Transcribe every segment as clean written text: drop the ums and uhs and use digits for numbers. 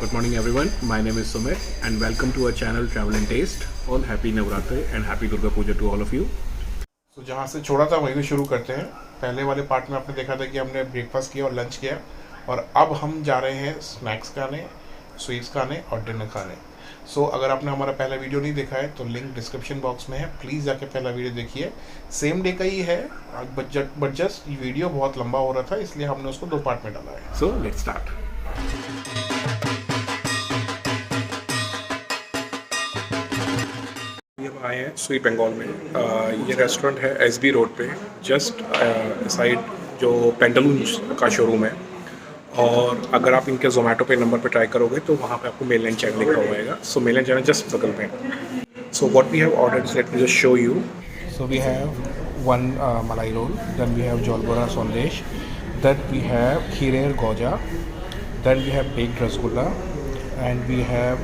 Good morning everyone, my name is Sumit and welcome to our channel Travel and Taste. All happy Navratri and happy Durga Puja to all of you. तो जहाँ से छोड़ा था वहीं से शुरू करते हैं। पहले वाले पार्ट में आपने देखा था कि हमने ब्रेकफास्ट किया और लंच किया, और अब हम जा रहे हैं स्नैक्स खाने, स्वीट्स खाने और डिनर खाने। सो अगर आपने हमारा पहला वीडियो नहीं देखा है तो लिंक डिस्क्रिप्शन बॉक्स में है, प्लीज़ जाके पहला वीडियो देखिए। सेम डे का ही है, बट जस्ट ये वीडियो बहुत लंबा हो रहा था इसलिए हमने उसको 2 पार्ट में डाला है। So let's start. हम आए हैं स्वीट बंगाल में। ये रेस्टोरेंट है SB रोड पे, जस्ट साइड जो पेंटालून्स का शोरूम है। और अगर आप इनके जोमेटो पे नंबर पे ट्राई करोगे तो वहाँ पे आपको मेल एंड चैनल लिखा हुआ आएगा। So mail and channel just बगल में। So what we have ordered, let me just show you. So we have one malai roll, then we have jolgora sandesh, then we have khirer goja, then we have baked rasgulla, and we have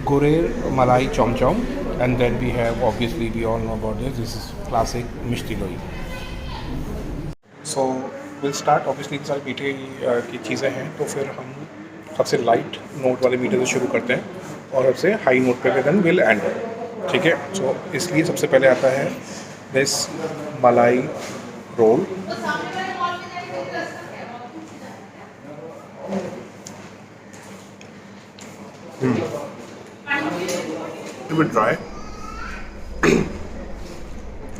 gurer malai chom chom, and then we have, obviously we all know about this is classic mishti doi. So we'll start, obviously इतनी सारी मीठे की चीज़ें हैं तो फिर हम सबसे लाइट नोट वाले मीठे से शुरू करते हैं और सबसे हाई नोट पे देन विल एंड, ठीक है। सो इसलिए सबसे पहले आता है दिस मलाई रोल। ड्राई।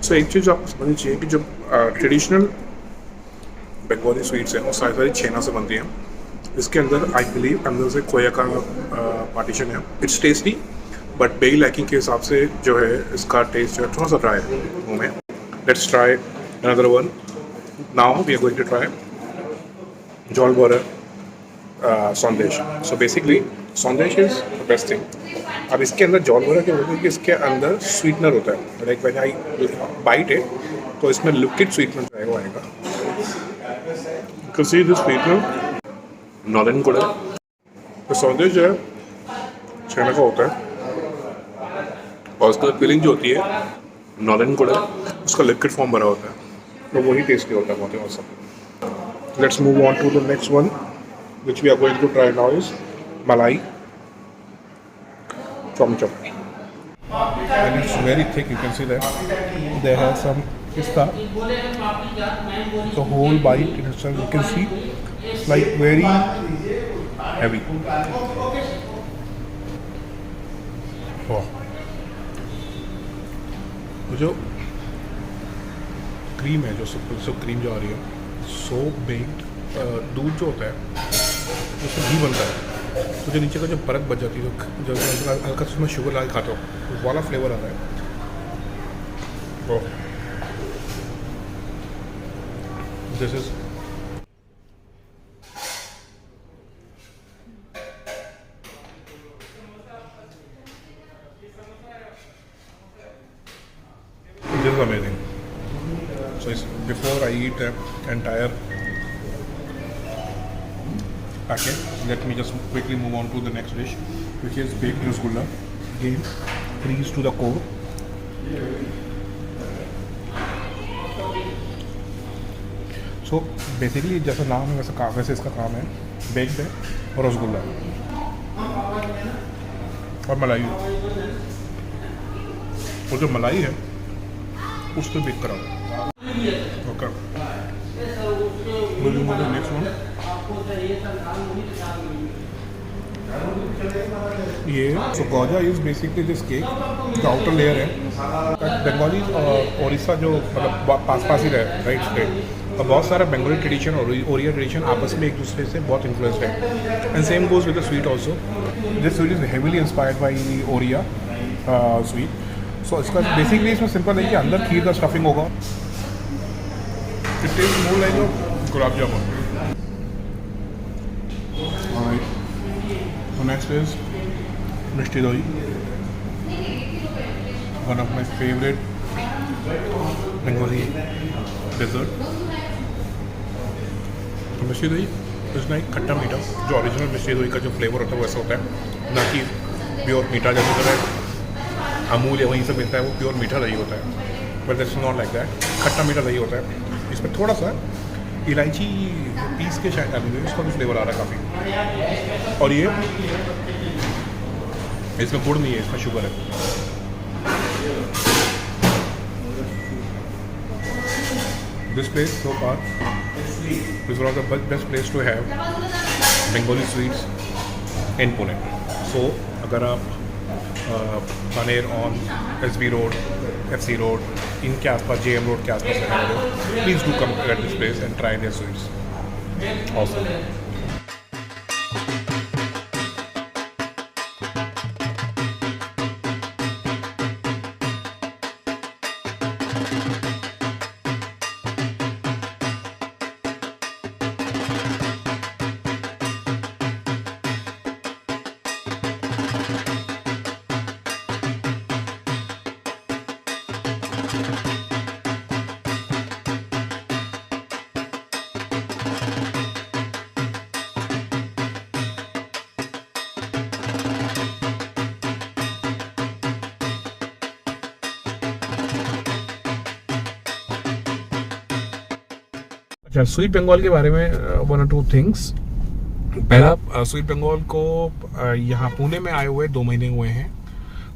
सो एक चीज़ आपको समझनी चाहिए कि जो ट्रेडिशनल बंगाली स्वीट्स हैं वो सारी सारी छेना से बनती हैं। इसके अंदर आई बिलीव अंदर से खोया का पार्टीशन है। It's tasty but Begi liking के हिसाब से जो है इसका टेस्ट जो है थोड़ा सा ड्राई है मुँह में। Let's try another one. Now we are going to try Jolbhora sandesh. So basically sandesh is the best thing. अब इसके अंदर जॉलगोरा क्या होता है कि इसके अंदर स्वीटनर होता है। Like when I bite it तो इसमें लिक्विड स्वीटनर जो है वो आएगा। You can see this sweetener, nolen गुड़ है। तो संदेश जो है छेना का होता है और उसका फिलिंग जो होती है नॉलेन गुड़ है, उसका लिक्विड फॉर्म भरा होता है, तो वही टेस्टी होता है बहुत ही awesome. Let's move on to the next one which we are going to try now is malai cham चम। And it's very thick, you can see that. They have some pista. The whole bite in itself, you can see, it's like very heavy. Oh. जो cream है, जो cream जो आ रही है, सो baked. दूध जो होता है उससे घी बनता है, तो जो नीचे का जो परत बच जाती है, जो हल्का सा उसमें शुगर लगा के खाते हो, वो वाला फ्लेवर आता है। Oh, this is amazing. So before I eat entire packet, let me just quickly move on to the next dish, which is baked rasgulla. Again, freeze to the core. So basically जैसा नाम है वैसे इसका काम है, baked है और रसगुल्ला और मलाई। और जो मलाई है उस पर बेक करा हुआ। Okay, moving on to the next one. ये सो गौजा इज़ बेसिकली दिस केक, जो आउटर लेयर है। बंगाली और उड़ीसा जो मतलब पास ही रहे, राइट स्टेट, और बहुत सारा बंगाली ट्रेडिशन और ओरिया ट्रेडिशन आपस में एक दूसरे से बहुत इन्फ्लुएंस्ड है। And same goes with the sweet also. This sweet is heavily inspired by Oriya sweet. So इसका बेसिकली इसमें सिंपल है कि अंदर खीर का स्टफिंग होगा। It taste more like gulab jamun. So next is Mishti Doi, one of my favorite Bengali dessert. Mishti Doi is like खट्टा मीठा। जो ओरिजिनल मिष्टी दोई का जो फ्लेवर होता है वो ऐसा होता है, ना कि प्योर मीठा जैसे तरह अमूल या वहीं से मिलता है वो प्योर मीठा दही होता है। But that's not like that, खट्टा मीठा दही होता है। इसमें थोड़ा सा इलायची पीस के शायद डाली हुई, उसका भी फ्लेवर आ रहा है काफ़ी। और ये इसमें गुड़ नहीं है, इसमें शुगर है। This place so far is one of the best place to have Bengali sweets in Pune. So अगर आप Paner on SB Road, FC Road, इनके आसपास JM Road के आसपास रहने वाले हो, please do come at this place and try their sweets. Awesome. अच्छा, स्वीट बंगाल के बारे में वन और टू थिंग्स। पहला, स्वीट बंगाल को यहाँ पुणे में आए हुए 2 महीने हुए हैं,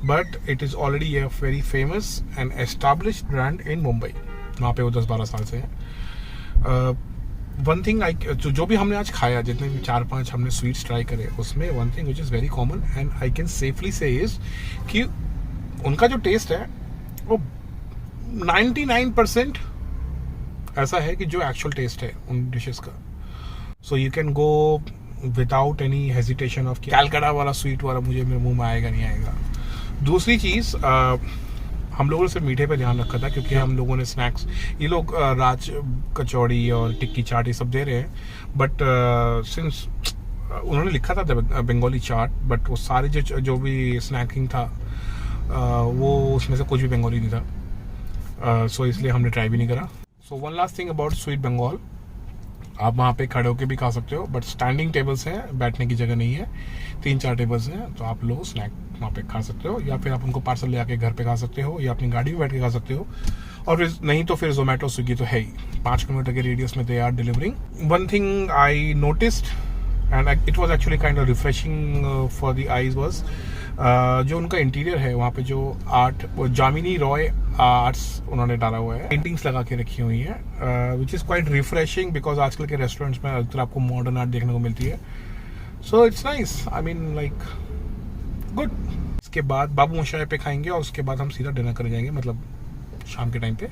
but it is already a very famous and established brand इन मुंबई। वहाँ पे वो 10-12 साल से है। वन थिंग जो भी हमने आज खाया, जितने भी 4-5 हमने स्वीट्स ट्राई करे, उसमें one thing which is very common and I can safely से इज कि उनका जो टेस्ट है वो 99% ऐसा है कि जो एक्चुअल टेस्ट है उन डिशेस का। सो you can go without any hesitation of Calcutta वाला स्वीट वाला मुझे मेरे मुंह में आएगा नहीं आएगा। दूसरी चीज़, हम लोगों ने सिर्फ मीठे पे ध्यान रखा था क्योंकि हम लोगों ने स्नैक्स, ये लोग राज कचौड़ी और टिक्की चाट ये सब दे रहे हैं, बट सिंस उन्होंने लिखा था बंगाली चाट, बट वो सारे जो भी स्नैकिंग था वो उसमें से कुछ भी बंगाली नहीं था। सो इसलिए हमने ट्राई भी नहीं करा। So one last thing about Sweet Bengal, आप वहाँ पे खड़े होके भी खा सकते हो, बट स्टैंडिंग टेबल्स हैं, बैठने की जगह नहीं है। 3-4 टेबल्स हैं, तो आप लोग स्नैक वहाँ पे खा सकते हो, या फिर आप उनको पार्सल ले आके घर पे खा सकते हो, या अपनी गाड़ी में बैठ के खा सकते हो, और फिर नहीं तो फिर जोमेटो स्विगी तो है ही। 5 किलोमीटर के रेडियस में they are delivering. One thing I noticed and it was actually kind of refreshing for the eyes was, जो उनका इंटीरियर है वहाँ पे जो आर्ट, वो जामिनी रॉय आर्ट्स उन्होंने डाला हुआ है, पेंटिंग्स लगा के रखी हुई है, which is quite refreshing because आजकल के रेस्टोरेंट्स में अक्सर आपको मॉडर्न आर्ट देखने को मिलती है। So it's nice, I mean like good. इसके बाद बाबू मोशाय पे खाएंगे और उसके बाद हम सीधा डिनर कर जाएंगे, मतलब शाम के टाइम पे।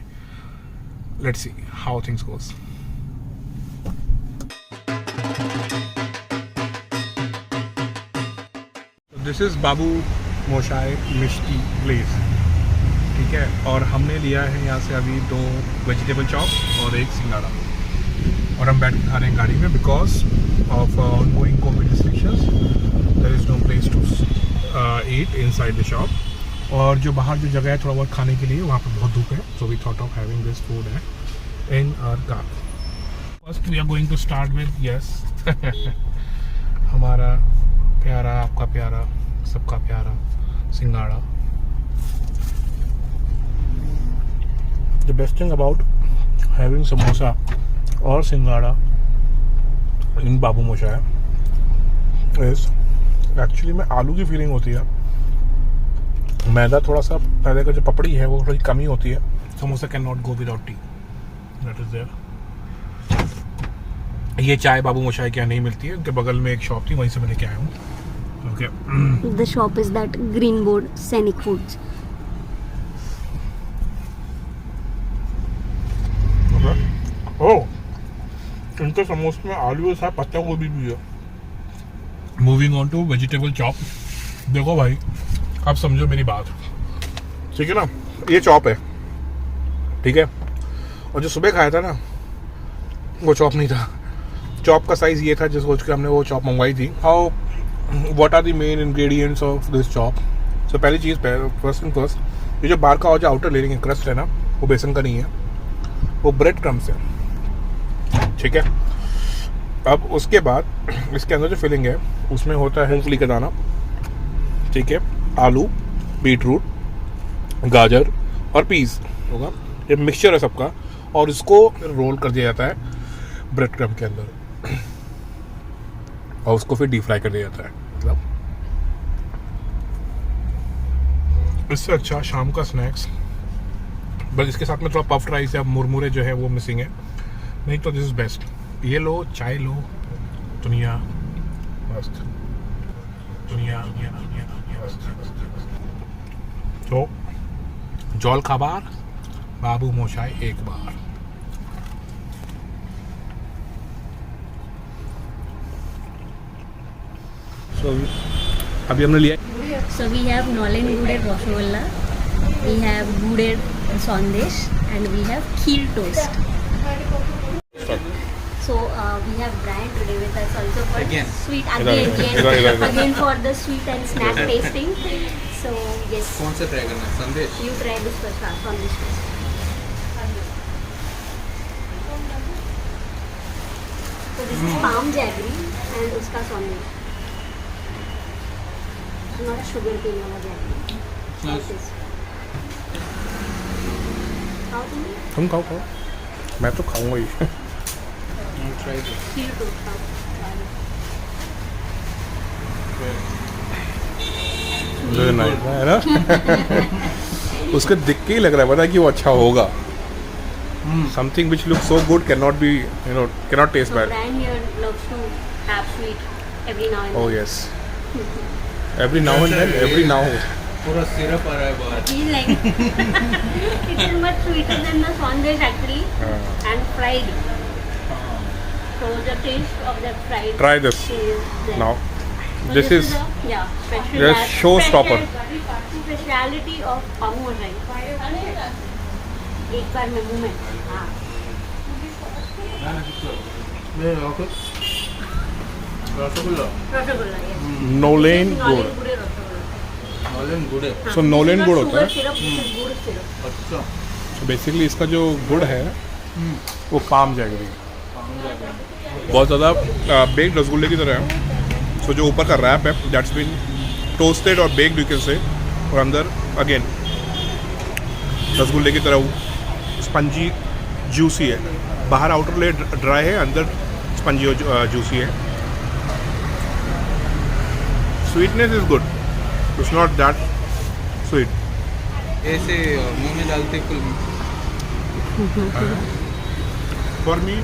Let's see how things goes. This is Babu Moshai Mishti place, ठीक है, और हमने लिया है यहाँ से अभी 2 वेजिटेबल चॉप और 1 सिंगाड़ा, और हम बैठ के खा रहे हैं गाड़ी में because of ongoing covid restrictions. There is no place to eat inside the shop, और जो बाहर जो जगह है थोड़ा बहुत खाने के लिए, वहाँ पर बहुत धूप है, so we thought of having this food है in our car. First we are going to start with yes हमारा प्यारा, आपका प्यारा, सबका प्यारा singara. The best thing about having samosa और सिंगाड़ा इन बाबू मोशाय इज एक्चुअली में आलू की फीलिंग होती है, मैदा थोड़ा सा, मैदे का जो पपड़ी है वो थोड़ी कमी होती है। Samosa can not go without tea, that is there. ये चाय बाबू मोशाय के यहाँ नहीं मिलती है, उनके बगल में एक शॉप थी, वहीं से मैं लेके आया हूँ। Okay, The shop is that green board, Scenic Foods. ओह, इनके समोसे में आलू के साथ पत्ता गोभी भी है। Moving on to vegetable chop. देखो भाई, आप समझो मेरी बात, ठीक है ना, ये चॉप है, ठीक है, और जो सुबह खाया था ना वो चॉप नहीं था। चॉप का साइज ये था जिस सोच के हमने वो चॉप मंगवाई थी। How what are the main ingredients of this chop? So पहली चीज़, फर्स्ट एंड फर्स्ट, ये जो बाहर का और जो आउटर लेयरिंग है, क्रस्ट है ना, वो बेसन का नहीं है, वो ब्रेड क्रम्स है, ठीक है। अब उसके बाद इसके अंदर जो फिलिंग है उसमें होता है मूंगफली का दाना, ठीक है, आलू, बीटरूट, गाजर और पीस होगा, ये मिक्सचर है सबका, और इसको रोल कर दिया जाता है ब्रेड क्रम्ब के अंदर। और उसको फिर डीप फ्राई कर दिया जाता है। मतलब इससे अच्छा शाम का स्नैक्स, बस इसके साथ में थोड़ा पफ्ड राइस या मुरमुरे जो है वो मिसिंग है, नहीं तो दिस इज बेस्ट। ये लो, चाय लो, दुनिया मस्त, दुनिया मस्त। तो जल खाबार बाबू मोशाय एक बार। So, अभी हमने लिया So we have Nolen Guded Rasgulla, we have Guded Sandesh, and we have Kheer toast. So we have Brian today with us also for Again. sweet इधर। again for the sweet and snack tasting. So yes, कौन सा try करना है? संदेश। you try this first, Sandesh first. So this is palm jaggery and uska sandesh. Not sugar cane wala jaggery. Nice. This. How do you तुम खाओ खाओ, मैं तो खाऊंगा ही। ट्राई दो। feel to how? नाइस है ना। उसके दिख के ही लग रहा है, पता है कि वो अच्छा होगा। Something which look so good can not be, you know, can not taste So bad. Brian here loves to have sweet every now and Oh then. yes. Every now and then, every now. पूरा syrup आ रहा है बाहर। He's like, it is much sweeter than the sandesh actually, and fried. So the taste of that fried. Try this is there. now. So This is a, yeah, special yes, showstopper. Speciality of Pamu right. एक बार में मुंह में, हाँ. Rasgulla. Rasgulla, yes. Nolen This is गुड़। Nolen Guded rasgulla. Nolen गुड है। हाँ, So Nolen this is गुड़ not होता है? sugar syrup, this is गुड़ syrup. अच्छा। So basically इसका जो गुड़ है वो पाम जैगरी, बहुत ज़्यादा बेक्ड रसगुल्ले की तरह है। सो जो ऊपर का रैप है दैट्स बीन टोस्टेड और बेक्ड यू कैन से, और अंदर अगेन रसगुल्ले की तरह स्पंजी जूसी है। बाहर आउटर लेयर ड्राई है, अंदर स्पंजी और जूसी है। Sweetness is good, it's not that sweet. ऐसे मुंह में डालते कुल For me,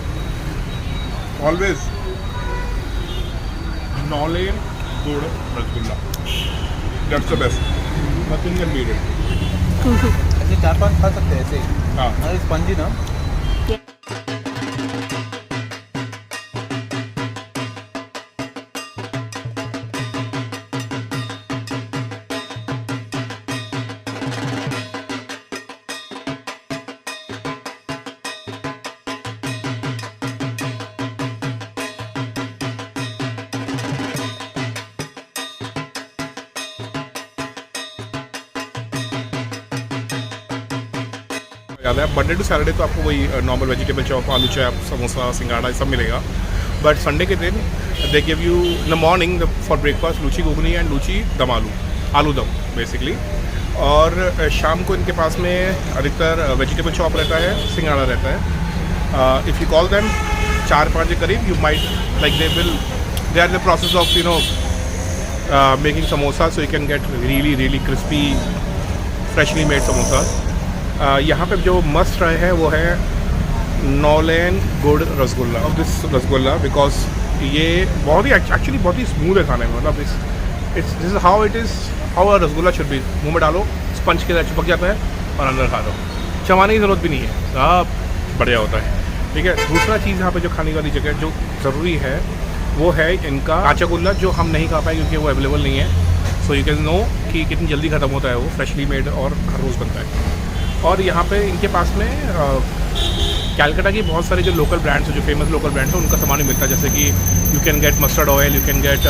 always Nolen Gud Rasgulla. That's the best. Nothing can beat it. ऐसे 4-5 खा सकते हैं ऐसे ही। हाँ, अरे स्पंजी ना। याद है मंडे टू सैटरडे तो आपको वही नॉर्मल वेजिटेबल चॉप, आलू चाप, समोसा, सिंगाड़ा ये सब मिलेगा। बट संडे के दिन they give you in the morning for breakfast luchi ghugni and luchi dum aloo दम बेसिकली। और शाम को इनके पास में अधिकतर वेजिटेबल चॉप रहता है, सिंगाड़ा रहता है। इफ़ यू कॉल देम 4-5 के करीब, you might like they are in the process of you know making samosa, so you can get really crispy freshly made samosa. यहाँ पे जो मस्ट ट्राई है वो है नॉलेन गुड़ rasgulla of this rasgulla, because ये बहुत ही एक्चुअली बहुत ही स्मूथ है खाने में। मतलब this is how it is, how a rasgulla should be. मुंह में डालो, स्पंज के साथ चिपक जाता है और अंदर खा लो, चबाने की ज़रूरत भी नहीं है, सब बढ़िया होता है। ठीक है। दूसरा चीज़ यहाँ पे जो खाने वाली जगह जो ज़रूरी है वो है इनका काचा गुल्ला, जो हम नहीं खा पाए क्योंकि वो अवेलेबल नहीं है। सो यू कैन नो कि कितनी जल्दी ख़त्म होता है वो, फ्रेशली मेड और हर रोज़ बनता है। और यहाँ पे इनके पास में कैलकाटा की बहुत सारे जो लोकल ब्रांड्स हैं, जो फेमस लोकल ब्रांड्स हैं, उनका सामान मिलता है। जैसे कि you can get mustard oil, you can get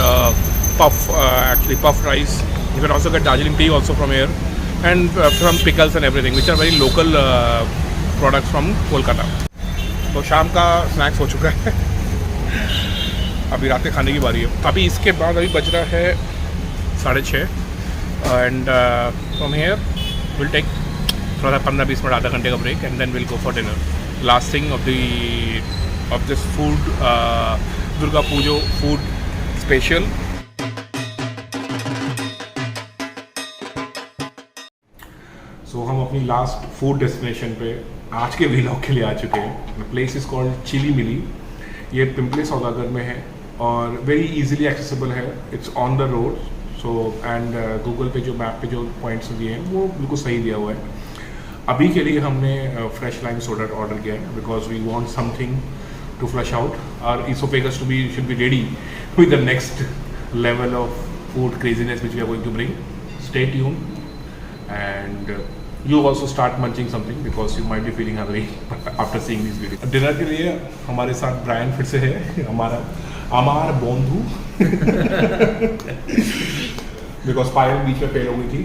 puff rice, you can also get Darjeeling tea also from air, and from pickles and everything which are very local products from Kolkata. तो शाम का स्नैक्स हो चुका है, अभी रात के खाने की बारी है। अभी इसके बाद अभी बज रहा है 6:30, and from here will take थोड़ा 15-20 मिनट, आधा घंटे का break, and then will go for dinner. Last thing of this food Durga Pujo food special. So हम अपनी लास्ट फूड डेस्टिनेशन पे आज के व्लॉग के लिए आ चुके हैं। The place is called Chilli Milli. ये पिंपले सौदागर में है और वेरी इजीली एक्सेसिबल है। It's on the road. So and Google पे जो मैप पे जो पॉइंट्स दिए हैं वो बिल्कुल सही दिया हुआ है। अभी के लिए हमने फ्रेश लाइम सोडा ऑर्डर किया है because we want something to flush out और esophagus to be should be ready with the next level of food craziness which we are going to bring. Stay tuned and you also start munching something because you might be feeling hungry after seeing these videos. Dinner के लिए हमारे साथ Brian फिर से है, हमारा बंधु because पायल बीच में फेल हो गई थी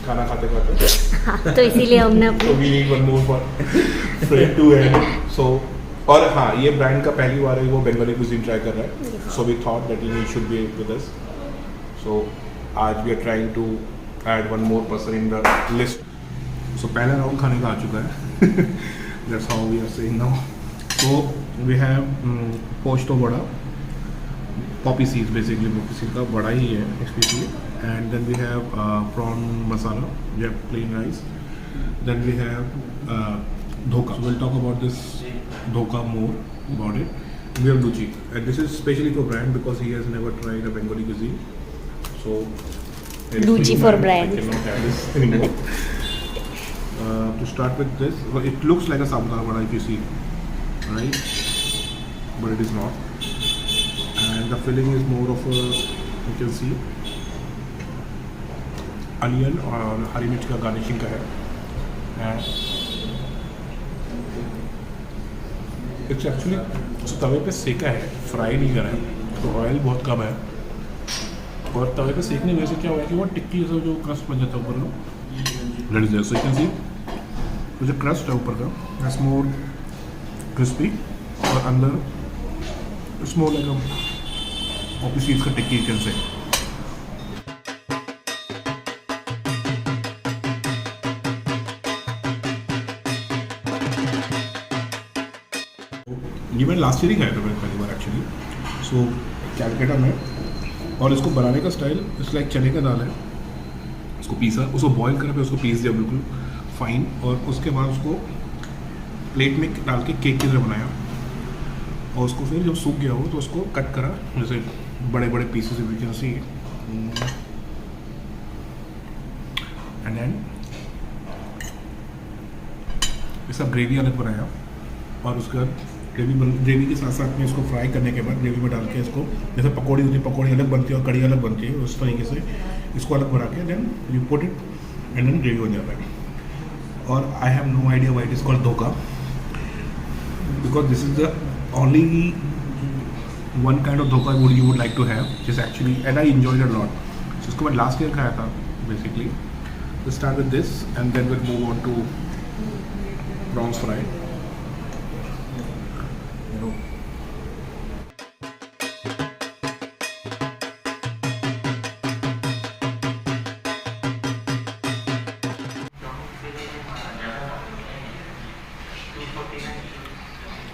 खाना खाते खाते, तो इसीलिए हमने so we need one more for friend to end. So और हाँ, ये ब्रांड का पहली बार है वो बंगाली कुजीन ट्राई कर रहा है। So we thought that he should be with us. So आज we are trying to add one more person in the list. So पहला राउंड खाने का आ चुका है। That's how we are saying now. So we have posto vada, poppy seeds, basically poppy seed का वड़ा ही है actually. And then we have prawn masala, we have plain rice, then we have dhokha. So we'll talk about this dhokha more about it. We have Luchi, and this is especially for Brian because he has never tried a Bengali cuisine. So Luchi for Brian. I cannot have this anymore. To start with this, well, it looks like a sabudana vada if you see, right? But it is not. And the filling is more of a, you can see, onion और हरी मिर्च का garnishing का है. And it's actually तवे पे सेका है, fry नहीं करा है, तो ऑयल बहुत कम है। और तवे पे सेकने की वजह से क्या हुआ है कि वो टिक्की जैसा जो क्रस्ट बन जाता है ऊपर का, that is there. So you can see वो जो क्रस्ट है ऊपर का, दैट्स मोर क्रिस्पी और अंदर it's more like a Poppy seeds का टिक्की, यू कैन से। ये मैंने लास्ट ईयर ही खाया था मैंने पहली बार एक्चुअली। सो कैलकाटा में, और इसको बनाने का स्टाइल इट्स लाइक चने का दाल है, उसको पीसा, उसको बॉईल करा, फिर उसको पीस दिया बिल्कुल फाइन, और उसके बाद उसको प्लेट में डाल के केक की तरह बनाया, और उसको फिर जब सूख गया हो तो उसको कट करा जैसे बड़े बड़े pieces you can see, and then ये सब ग्रेवी अलग बनाया, और उसके बाद ग्रेवी के साथ साथ में इसको फ्राई करने के बाद ग्रेवी में डाल के इसको, जैसे पकौड़ी होती है, पकौड़ी अलग बनती है और कड़ी अलग बनती है, उस तरीके से इसको अलग बना के then you put it and then gravy हो जाता है। और I have no idea why it is called dhokha, because this is the only one kind of dhokha would you would like to have, जिस actually and I enjoyed a lot. So इसको मैं last year खाया था basically. तो start with this and then will move on to prawns fry.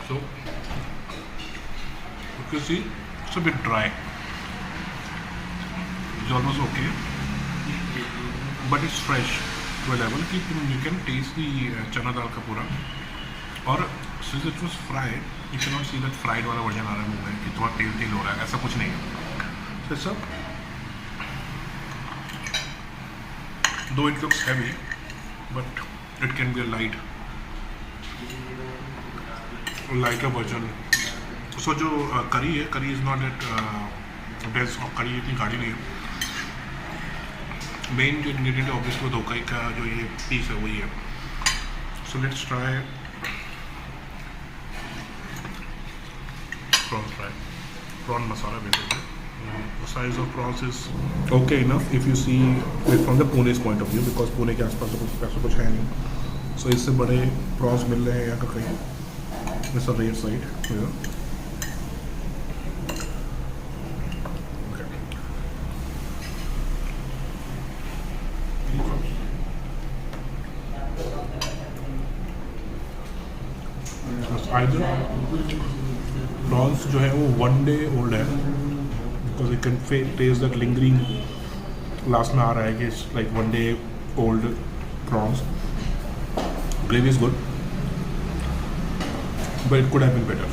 So, you can see it's a bit dry. It's almost okay, but it's fresh to a level कि you can taste the चना दाल का पूरा। और since it was fried, you cannot see that fried वाला version आ रहा है मुंह में कि थोड़ा तेल तेल हो रहा है, ऐसा कुछ नहीं है। So it's up, though it looks heavy, but it can be a lighter version. So जो करी है, करी इज़ नॉट एट डेंस, और करी इतनी गाढ़ी नहीं है। मेन जो इंग्रेडिएंट है ऑब्वियसली वो धोखा का जो ये पीस है वही है। So let's try prawn fry, prawn masala basically. The size of prawns is okay enough if you see it from the Pune's point of view, because Pune के आसपास तो ऐसा कुछ है नहीं। So इससे बड़े prawns मिल रहे हैं यहाँ का कहीं, it's a rare sight here. Okay. Either prawns जो है वो 1 day ओल्ड है, because you can taste that lingering last में आ रहा है कि it's like 1 day old prawns. Gravy is good, but it could have been better.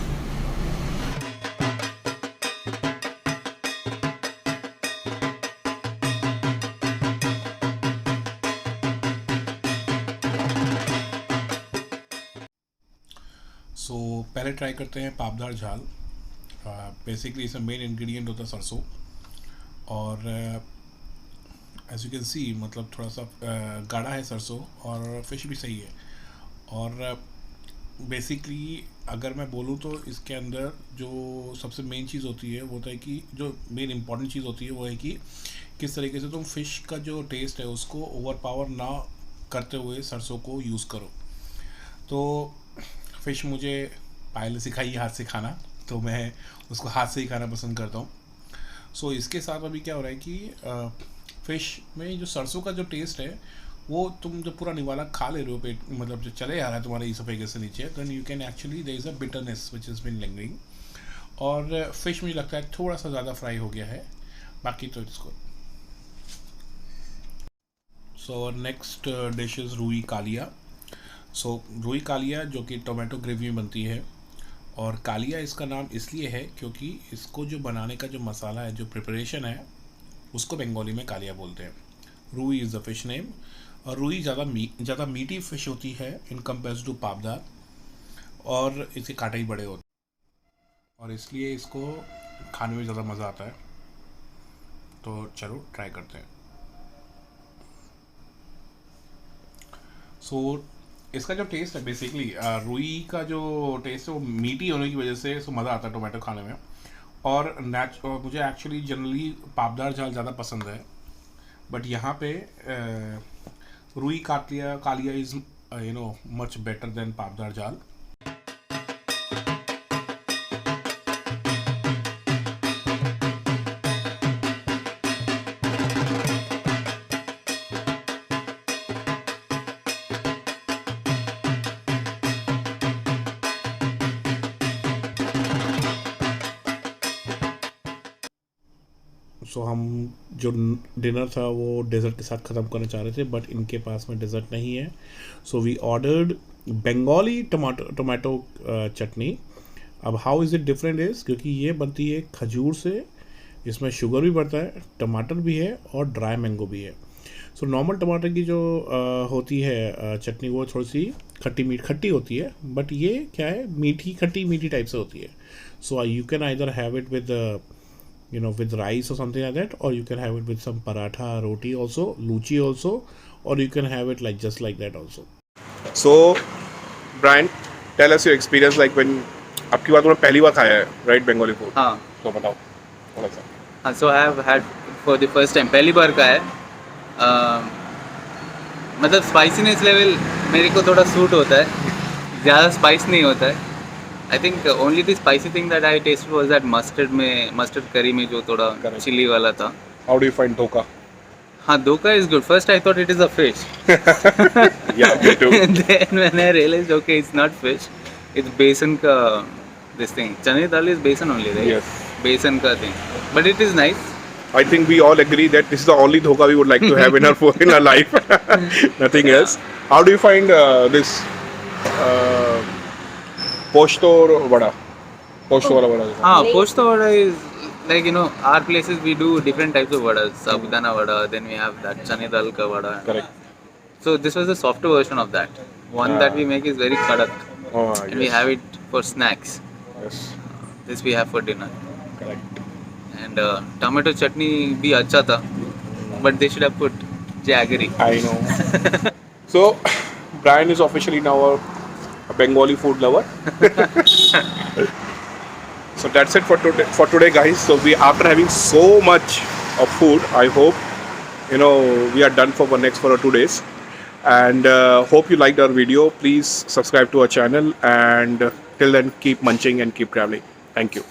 सो पहले ट्राई करते हैं पापदार झाल. बेसिकली इसमें मेन इंग्रेडिएंट होता है सरसों, और एज यू कैन सी मतलब थोड़ा सा गाढ़ा है सरसों, और फिश भी सही है. और बेसिकली अगर मैं बोलूँ तो इसके अंदर जो सबसे मेन चीज़ होती है वो होता है कि जो मेन इंपॉर्टेंट चीज़ होती है वो है कि किस तरीके से तुम फ़िश का जो टेस्ट है उसको ओवरपावर ना करते हुए सरसों को यूज़ करो. तो फ़िश मुझे पायल ने सिखाई हाथ से खाना, तो मैं उसको हाथ से ही खाना पसंद करता हूँ. सो इसके साथ अभी क्या हो रहा है कि फ़िश में जो सरसों का जो टेस्ट है वो तुम जब पूरा निवाला खा ले रहे हो पेट, मतलब जो चले आ रहा है तुम्हारे ईसोफेगस से नीचे, then you can actually there is a bitterness which is been lingering. और फ़िश मुझे लगता है थोड़ा सा ज़्यादा फ्राई हो गया है, बाकी तो it's good. So next dish is रूई कालिया. सो रूई कालिया जो कि टोमेटो ग्रेवी में बनती है, और कालिया इसका नाम इसलिए है क्योंकि इसको जो बनाने का जो मसाला है, जो प्रिपरेशन है, उसको बंगाली में कालिया बोलते हैं. रूई इज़ द फिश नेम, और रूई ज़्यादा मीठी फ़िश होती है इन कंपेयर टू पापदार, और इसके कांटे ही बड़े होते हैं, और इसलिए इसको खाने में ज़्यादा मज़ा आता है. तो चलो ट्राई करते हैं. सो इसका जो टेस्ट है बेसिकली रूई का जो टेस्ट है वो मीठी होने की वजह से इसको मज़ा आता है टोमेटो खाने में. और मुझे एक्चुअली जनरली पापदार झाल ज़्यादा पसंद है, बट यहाँ पे rui kalia is much better than pabda jhal. So हम जो डिनर था वो डेज़र्ट के साथ ख़त्म करना चाह रहे थे, बट इनके पास में डेज़र्ट नहीं है. So we ordered Bengali tomato chutney. अब how is it different is क्योंकि ये बनती है खजूर से, इसमें शुगर भी पड़ता है, टमाटर भी है, और ड्राई मैंगो भी है. सो नॉर्मल टमाटर की जो होती है चटनी वो थोड़ी सी खट्टी होती है, बट ये क्या है खट्टी मीठी टाइप से होती है. सो you can either have it with with rice or something like that, or you can have it with some paratha, roti also, luchi also, or you can have it just like that also. So, Brian, tell us your experience like when आपकी बात तुमने पहली बार खाया है, right, Bengali food? हाँ. तो बताओ थोड़ा सा. हाँ, so I have had for the first time, पहली बार का है. मतलब स्पाइसीनेस लेवल मेरे को थोड़ा सूट होता है, ज़्यादा स्पाइस नहीं होता है. I think only the spicy thing that I taste was that mustard curry में जो थोड़ा चिली वाला था. How do you find धोखा? हाँ, धोखा is good. First I thought it is a fish. Yeah, me too. Then when I realized okay it's not fish, it's besan का this thing. चने दाल is besan only, right? Yes. Besan का thing. But it is nice. I think we all agree that this is the only dhokha we would like to have in our life. Nothing else. How do you find this posto vada? Posto wala vada. हाँ, posto vada is like our places we do different types of vadas. Sabudana vada, then we have that chane dal ka vada. Correct. So this was a softer version of that. One that we make is very kadak, and we have it for snacks. Yes. This we have for dinner. Correct. And tomato chutney bhi acha tha, but they should have put jaggery. I know. So, Brian is officially now a Bengali food lover. So that's it for today, guys. So after having so much of food, I hope we are done for 2 days. And hope you liked our video. Please subscribe to our channel, and till then keep munching and keep traveling. Thank you.